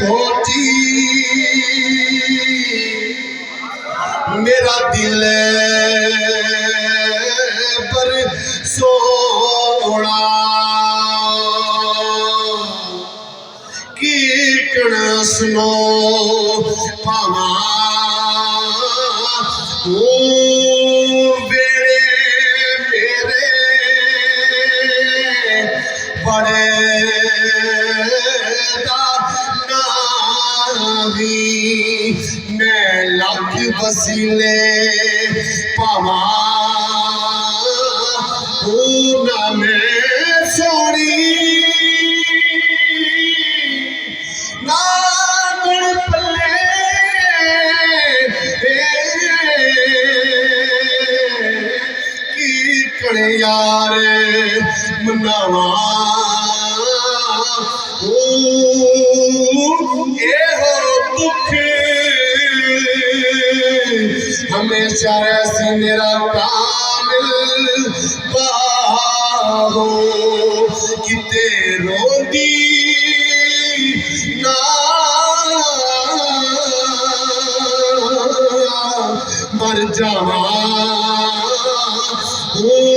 खोटी मेरा दिल पर सोना कीर्तन सुनो पावा ओ बेड़े मेरे बड़े मैं लाख वसीले पावा ना मैं सोनी ना गुण पल्ले कीर्तन यार मनावा दुख हमेशा ऐसी मेरा कामिल बाहो किते रोंदी ना मर जावा ओ